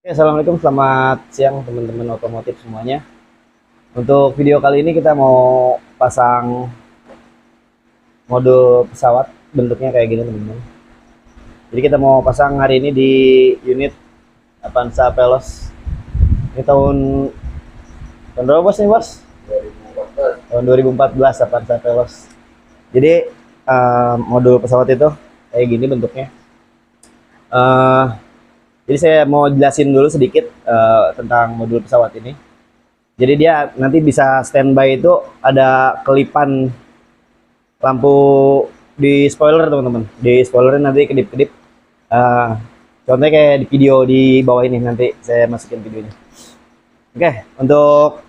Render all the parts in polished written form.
Assalamualaikum, selamat siang teman-teman otomotif semuanya. Untuk video kali ini kita mau pasang modul pesawat, bentuknya kayak gini teman-teman. Jadi kita mau pasang hari ini di unit Avanza Veloz. Ini tahun berapa bos nih bos? 2014. Tahun 2014 Avanza Veloz. Jadi modul pesawat itu kayak gini bentuknya. Eh, jadi saya mau jelasin dulu sedikit tentang modul pesawat ini. Jadi dia nanti bisa standby itu ada kelipan lampu di spoiler teman-teman. Di spoiler nanti kedip-kedip. Uh, Contohnya kayak di video di bawah ini, nanti saya masukin videonya. Oke, untuk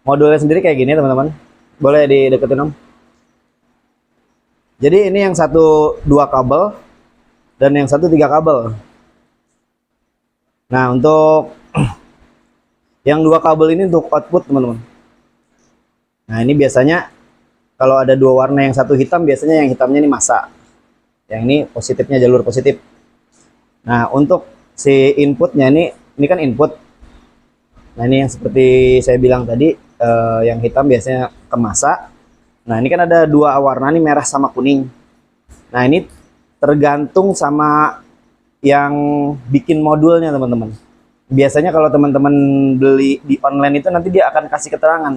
modulnya sendiri kayak gini teman-teman. Boleh dideketin om. Jadi ini yang satu 2 kabel dan yang satu 3 kabel. Nah untuk yang 2 kabel ini untuk output teman-teman. Nah ini biasanya kalau ada 2 warna, yang satu hitam, biasanya yang hitamnya ini massa, yang ini positifnya jalur positif. Nah untuk si inputnya ini kan input. Nah ini yang seperti saya bilang tadi, yang hitam biasanya ke massa. Nah ini kan ada 2 warna nih, merah sama kuning. Nah ini tergantung sama yang bikin modulnya teman-teman. Biasanya kalau teman-teman beli di online itu nanti dia akan kasih keterangan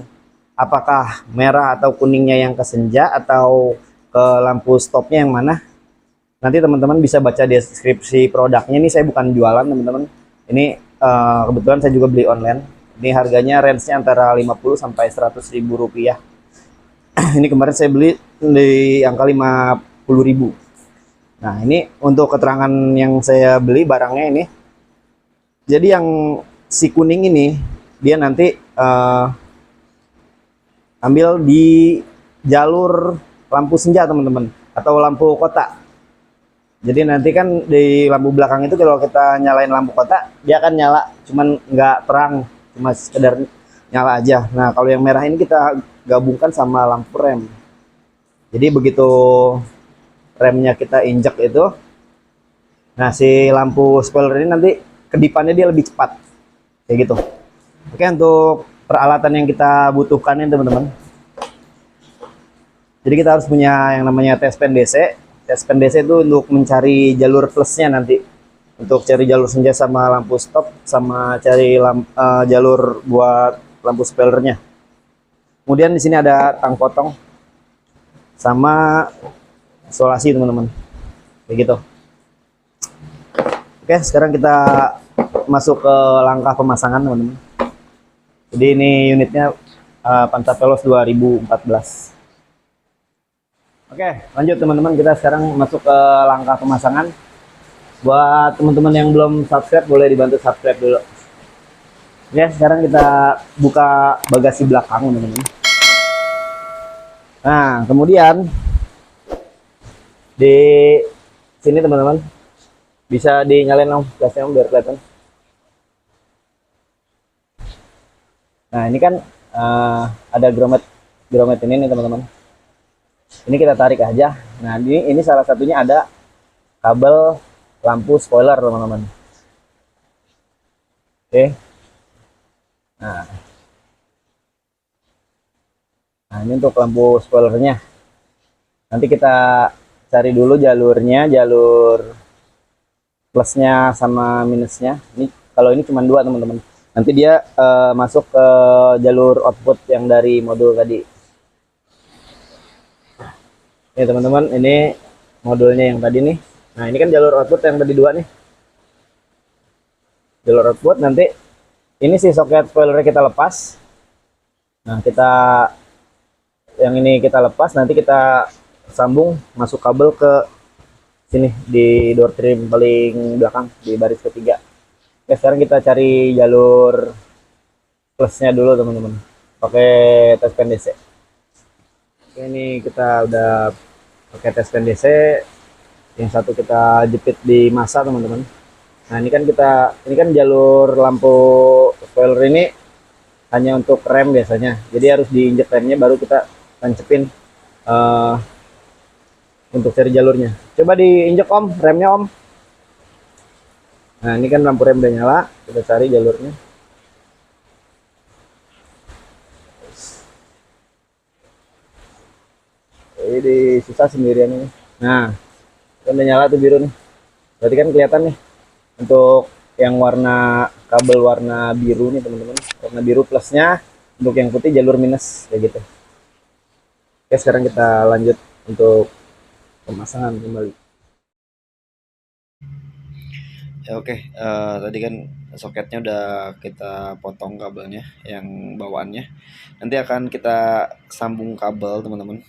apakah merah atau kuningnya yang ke senja atau ke lampu stopnya yang mana. Nanti teman-teman bisa baca deskripsi produknya. Ini saya bukan jualan teman-teman. Ini kebetulan saya juga beli online. Ini harganya range-nya antara 50 sampai 100 ribu rupiah. Ini kemarin saya beli di angka 50 ribu. Nah ini untuk keterangan yang saya beli barangnya ini. Jadi yang si kuning ini dia nanti ambil di jalur lampu senja teman-teman, atau lampu kota. Jadi nanti kan di lampu belakang itu kalau kita nyalain lampu kota, dia akan nyala, cuman nggak terang, cuma sekedar nyala aja. Nah kalau yang merah ini kita gabungkan sama lampu rem. Jadi begitu remnya kita injek itu, nah si lampu spoiler ini nanti kedipannya dia lebih cepat kayak gitu. Oke, untuk peralatan yang kita butuhkan ini teman-teman, jadi kita harus punya yang namanya test pen DC. Test pen DC itu untuk mencari jalur plusnya nanti, untuk cari jalur senja sama lampu stop, sama cari jalur buat lampu spoilernya. Kemudian di sini ada tang potong sama isolasi teman-teman kayak gitu. Oke, sekarang kita masuk ke langkah pemasangan teman-teman. Jadi ini unitnya Avanza Veloz 2014. Oke, lanjut teman-teman, kita sekarang masuk ke langkah pemasangan. Buat teman-teman yang belum subscribe, boleh dibantu subscribe dulu. Oke, sekarang kita buka bagasi belakang teman-teman. Nah kemudian di sini teman-teman bisa dinyalain om gasnya om biar kelihatan. Nah ini kan ada grommet ini nih teman-teman. Ini kita tarik aja. Nah ini salah satunya ada kabel lampu spoiler teman-teman. Oke. Nah ini untuk lampu spoilernya. Nanti kita cari dulu jalurnya, jalur plusnya sama minusnya. Ini kalau ini cuma 2 teman-teman. Nanti dia masuk ke jalur output yang dari modul tadi. Ini teman-teman, ini modulnya yang tadi nih. Nah ini kan jalur output yang tadi 2 nih. Jalur output, nanti ini si soket spoilernya kita lepas. Nah yang ini kita lepas, nanti kita sambung masuk kabel ke sini di door trim paling belakang di baris ketiga. Oke, sekarang kita cari jalur plusnya dulu teman-teman, pakai test pen DC. Oke, ini kita udah pakai test pen DC. Yang satu kita jepit di massa teman-teman. Nah ini kan jalur lampu spoiler ini hanya untuk rem biasanya, jadi harus diinjek remnya baru kita tancepin untuk cari jalurnya. Coba diinjek om remnya om. Nah ini kan lampu rem udah nyala, kita cari jalurnya. Ini susah sendirian ini. Nah kan udah nyala tuh biru nih, berarti kan kelihatan nih untuk yang warna kabel warna biru nih teman-teman, warna biru plusnya, untuk yang putih jalur minus kayak gitu. Oke sekarang kita lanjut untuk pemasangan kembali. Ya oke, tadi kan soketnya udah kita potong kabelnya yang bawaannya. Nanti akan kita sambung kabel teman-teman.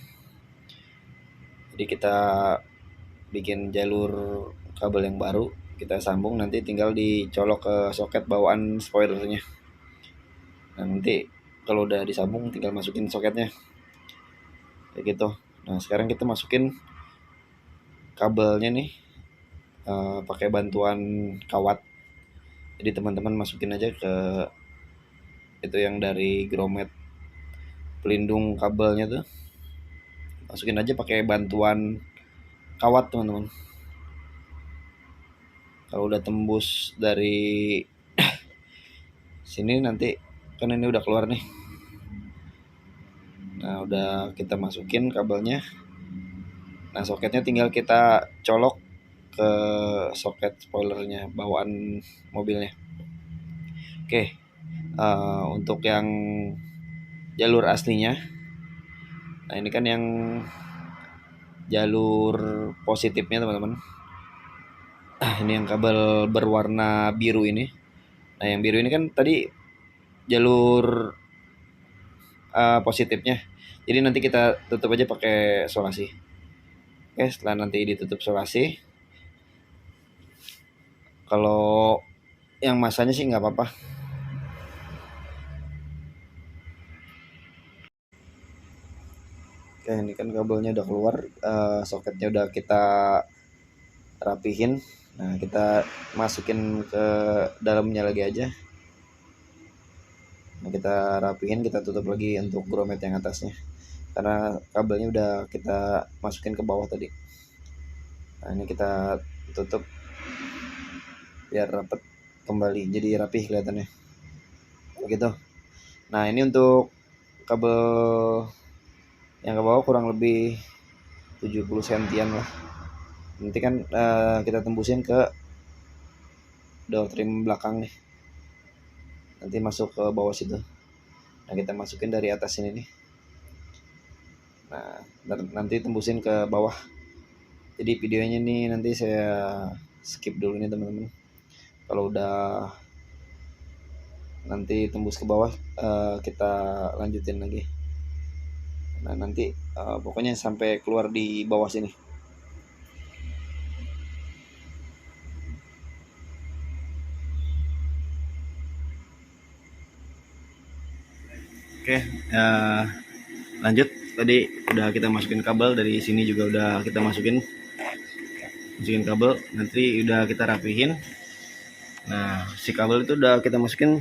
Jadi kita bikin jalur kabel yang baru, kita sambung, nanti tinggal dicolok ke soket bawaan spoilernya. Nah nanti kalau udah disambung tinggal masukin soketnya kayak gitu. Nah sekarang kita masukin kabelnya nih, pakai bantuan kawat. Jadi teman-teman masukin aja ke itu yang dari grommet pelindung kabelnya tuh, masukin aja pakai bantuan kawat teman-teman. Kalau udah tembus dari sini nanti kan ini udah keluar nih. Nah udah kita masukin kabelnya. Nah soketnya tinggal kita colok ke soket spoilernya bawaan mobilnya. Oke, untuk yang jalur aslinya, nah ini kan yang jalur positifnya teman-teman. Ini yang kabel berwarna biru ini. Nah yang biru ini kan tadi jalur positifnya. Jadi nanti kita tutup aja pakai solasi. Oke, setelah nanti ditutup solasi, kalau yang masanya sih nggak apa-apa. Oke, ini kan kabelnya udah keluar, soketnya udah kita rapihin. Nah, kita masukin ke dalamnya lagi aja. Nah, kita rapihin, kita tutup lagi untuk grommet yang atasnya. Karena kabelnya udah kita masukin ke bawah tadi. Nah, ini kita tutup biar rapat kembali, jadi rapih kelihatannya. Begitu. Nah, ini untuk kabel yang ke bawah kurang lebih 70 sentian lah. Nanti kan kita tembusin ke door trim belakang nih, nanti masuk ke bawah situ. Nah kita masukin dari atas ini nih, nah nanti tembusin ke bawah. Jadi videonya nih nanti saya skip dulu nih teman-teman. Kalau udah nanti tembus ke bawah, kita lanjutin lagi. Nah nanti pokoknya sampai keluar di bawah sini. Oke, lanjut. Tadi udah kita masukin kabel, dari sini juga udah kita masukin kabel, nanti udah kita rapihin. Nah si kabel itu udah kita masukin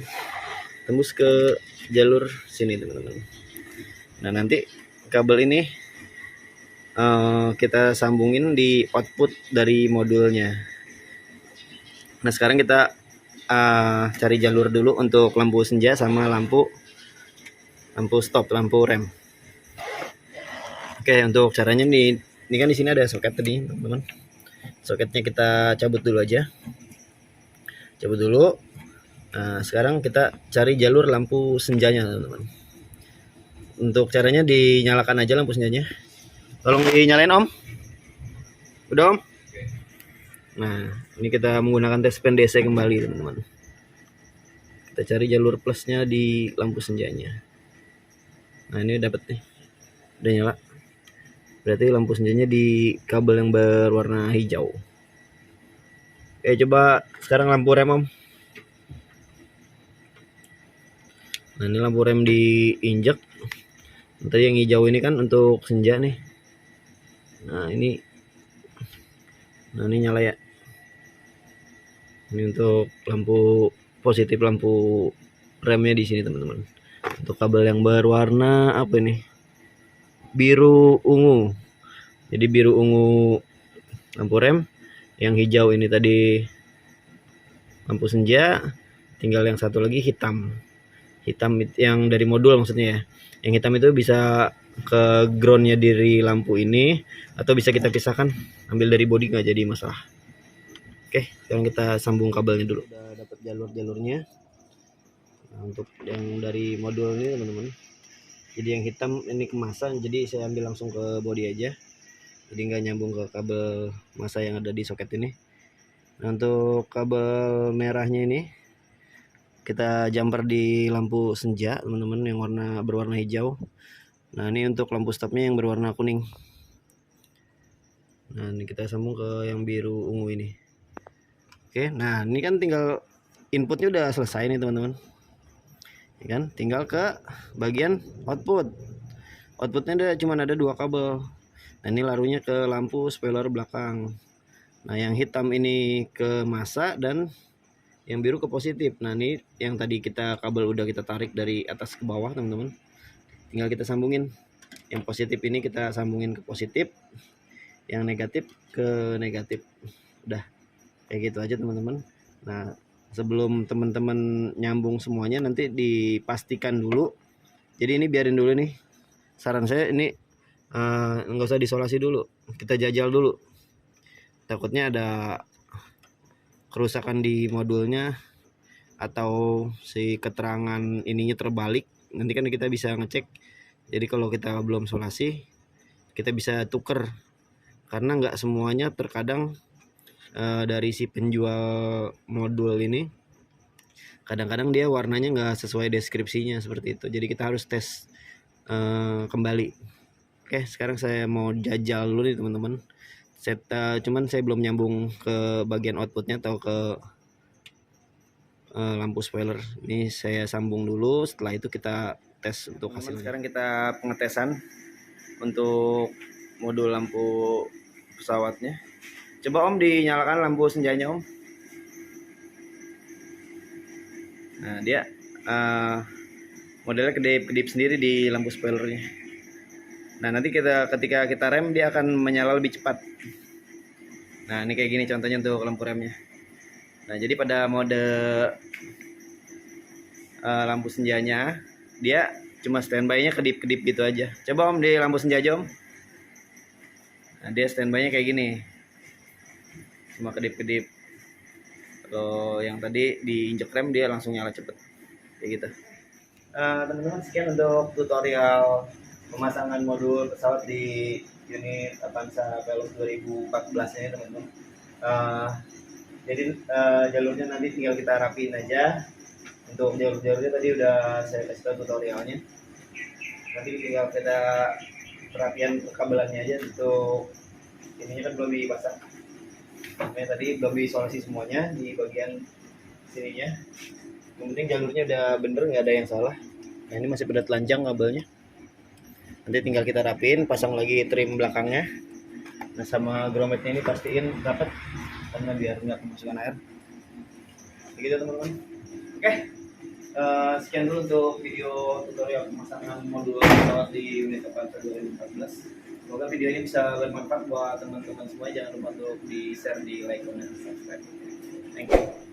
tembus ke jalur sini teman-teman. Nah nanti kabel ini kita sambungin di output dari modulnya. Nah sekarang kita cari jalur dulu untuk lampu senja sama lampu stop, lampu rem. Oke, untuk caranya nih, ini kan di sini ada soket tadi teman-teman. Soketnya kita cabut dulu aja, cabut dulu. Nah sekarang kita cari jalur lampu senjanya teman-teman. Untuk caranya dinyalakan aja lampu senjanya. Tolong dinyalain om. Udah om. Nah ini kita menggunakan tes pen DC kembali teman-teman. Kita cari jalur plusnya di lampu senjanya. Nah ini dapat nih, udah nyala. Berarti lampu senjanya di kabel yang berwarna hijau. Oke, coba sekarang lampu rem om. Nah ini lampu rem diinjek. Tadi yang hijau ini kan untuk senja nih. Nah ini nyala ya. Ini untuk lampu positif, lampu remnya di sini teman-teman. Untuk kabel yang berwarna apa ini? Biru ungu. Jadi biru ungu lampu rem, yang hijau ini tadi lampu senja, tinggal yang satu lagi hitam yang dari modul maksudnya ya. Yang hitam itu bisa ke groundnya dari lampu ini, atau bisa kita pisahkan ambil dari body, nggak jadi masalah. Oke, sekarang kita sambung kabelnya dulu. Udah dapat jalurnya. Nah, untuk yang dari modul ini teman-teman, jadi yang hitam ini ke masa, jadi saya ambil langsung ke body aja, jadi nggak nyambung ke kabel masa yang ada di soket ini. Nah, untuk kabel merahnya ini kita jumper di lampu senja teman-teman, yang berwarna hijau. Nah, ini untuk lampu stopnya yang berwarna kuning. Nah, ini kita sambung ke yang biru ungu ini. Oke, nah ini kan tinggal inputnya udah selesai nih teman-teman, ya kan? Tinggal ke bagian outputnya cuma ada 2 kabel. Nah, ini larunya ke lampu spoiler belakang. Nah, yang hitam ini ke masa dan yang biru ke positif. Nah, ini yang tadi kabel udah kita tarik dari atas ke bawah teman-teman, tinggal kita sambungin. Yang positif ini kita sambungin ke positif, yang negatif ke negatif. Udah kayak gitu aja teman-teman. Nah, sebelum teman-teman nyambung semuanya, nanti dipastikan dulu. Jadi ini biarin dulu nih, saran saya ini nggak usah disolasi dulu, kita jajal dulu. Takutnya ada kerusakan di modulnya atau si keterangan ininya terbalik, nanti kan kita bisa ngecek. Jadi kalau kita belum solasi, kita bisa tuker, karena nggak semuanya terkadang dari si penjual modul ini, kadang-kadang dia warnanya nggak sesuai deskripsinya seperti itu. Jadi kita harus tes kembali. Oke, sekarang saya mau jajal dulu nih teman-teman. Cuman saya belum nyambung ke bagian outputnya atau ke lampu spoiler. Ini saya sambung dulu, setelah itu kita tes untuk hasilnya. Sekarang kita pengetesan untuk modul lampu pesawatnya. Coba Om dinyalakan lampu senjanya Om. Nah, dia modelnya kedip-kedip sendiri di lampu spoilernya. Nah, nanti ketika kita rem, dia akan menyala lebih cepat. Nah, ini kayak gini contohnya untuk lampu remnya. Nah, jadi pada mode lampu senjanya, dia cuma standby-nya kedip-kedip gitu aja. Coba Om di lampu senja aja Om. Nah, dia standby-nya kayak gini, cuma kedip-kedip. Kalau yang tadi diinjek rem, dia langsung nyala cepet kayak gitu. Teman-teman, sekian untuk tutorial pemasangan modul pesawat di unit Avanza Veloz 2014 ini teman-teman. Jadi jalurnya nanti tinggal kita rapiin aja. Untuk jalur-jalurnya tadi udah saya kasih tahu tutorialnya. Nanti tinggal kita perapian kabelannya aja. Untuk ininya kan belum dipasang. Nah, tadi belum diisolasi semuanya di bagian sininya. Yang penting jalurnya udah bener, nggak ada yang salah. Nah, ini masih pada telanjang kabelnya. Nanti tinggal kita rapiin, pasang lagi trim belakangnya. Nah, sama grometnya ini pastiin rapat, karena biar nggak kemasukan air. Begitu teman-teman. Oke, sekian dulu untuk video tutorial pemasangan modul pesawat di unit Avanza 2014. Semoga video ini bisa bermanfaat buat teman-teman semua. Jangan lupa untuk di share, di like, comment, dan subscribe. Thank you.